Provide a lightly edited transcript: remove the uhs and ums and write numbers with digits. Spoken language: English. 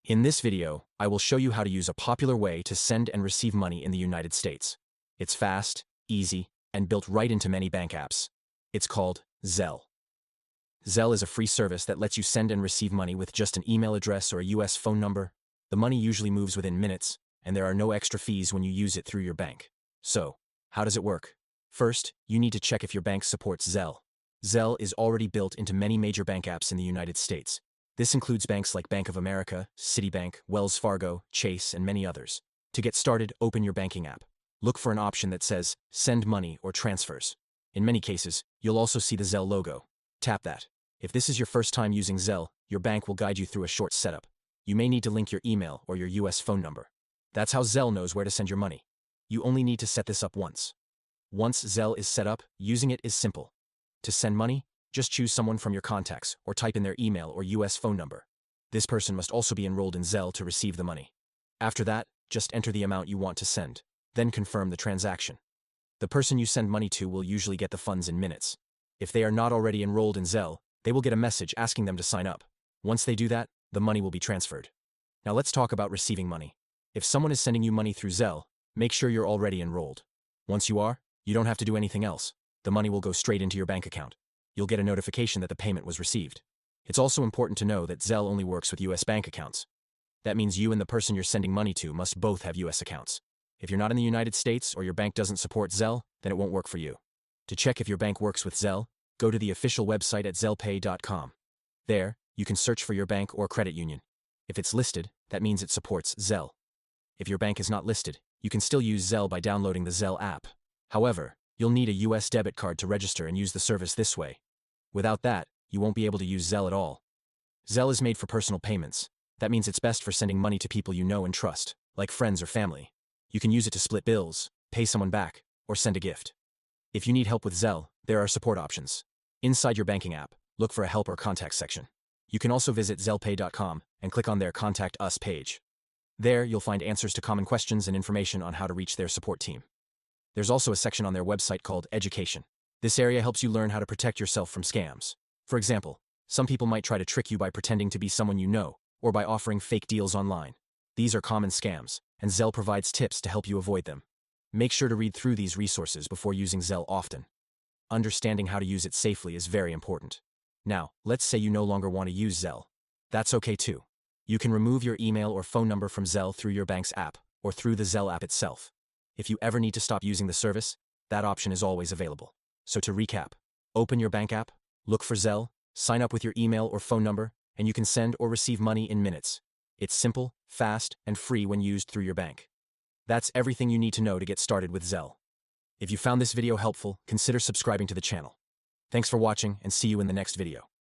In this video, I will show you how to use a popular way to send and receive money in the United States. It's fast, easy, and built right into many bank apps. It's called Zelle. Zelle is a free service that lets you send and receive money with just an email address or a US phone number. The money usually moves within minutes, and there are no extra fees when you use it through your bank. So, how does it work? First, you need to check if your bank supports Zelle. Zelle is already built into many major bank apps in the United States. This includes banks like Bank of America, Citibank, Wells Fargo, Chase, and many others. To get started, open your banking app. Look for an option that says Send Money or Transfers. In many cases, you'll also see the Zelle logo. Tap that. If this is your first time using Zelle, your bank will guide you through a short setup. You may need to link your email or your US phone number. That's how Zelle knows where to send your money. You only need to set this up once. Once Zelle is set up, using it is simple. To send money, just choose someone from your contacts or type in their email or US phone number. This person must also be enrolled in Zelle to receive the money. After that, just enter the amount you want to send, then confirm the transaction. The person you send money to will usually get the funds in minutes. If they are not already enrolled in Zelle, they will get a message asking them to sign up. Once they do that, the money will be transferred. Now let's talk about receiving money. If someone is sending you money through Zelle, make sure you're already enrolled. Once you are, you don't have to do anything else. The money will go straight into your bank account. You'll get a notification that the payment was received. It's also important to know that Zelle only works with US bank accounts. That means you and the person you're sending money to must both have US accounts. If you're not in the United States or your bank doesn't support Zelle, then it won't work for you. To check if your bank works with Zelle, go to the official website at zellepay.com. There, you can search for your bank or credit union. If it's listed, that means it supports Zelle. If your bank is not listed, you can still use Zelle by downloading the Zelle app. However, you'll need a US debit card to register and use the service this way. Without that, you won't be able to use Zelle at all. Zelle is made for personal payments. That means it's best for sending money to people you know and trust, like friends or family. You can use it to split bills, pay someone back, or send a gift. If you need help with Zelle, there are support options. Inside your banking app, look for a help or contact section. You can also visit zellepay.com and click on their Contact Us page. There, you'll find answers to common questions and information on how to reach their support team. There's also a section on their website called Education. This area helps you learn how to protect yourself from scams. For example, some people might try to trick you by pretending to be someone you know, or by offering fake deals online. These are common scams, and Zelle provides tips to help you avoid them. Make sure to read through these resources before using Zelle often. Understanding how to use it safely is very important. Now, let's say you no longer want to use Zelle. That's okay too. You can remove your email or phone number from Zelle through your bank's app, or through the Zelle app itself. If you ever need to stop using the service, that option is always available. So to recap, open your bank app, look for Zelle, sign up with your email or phone number, and you can send or receive money in minutes. It's simple, fast, and free when used through your bank. That's everything you need to know to get started with Zelle. If you found this video helpful, consider subscribing to the channel. Thanks for watching, and see you in the next video.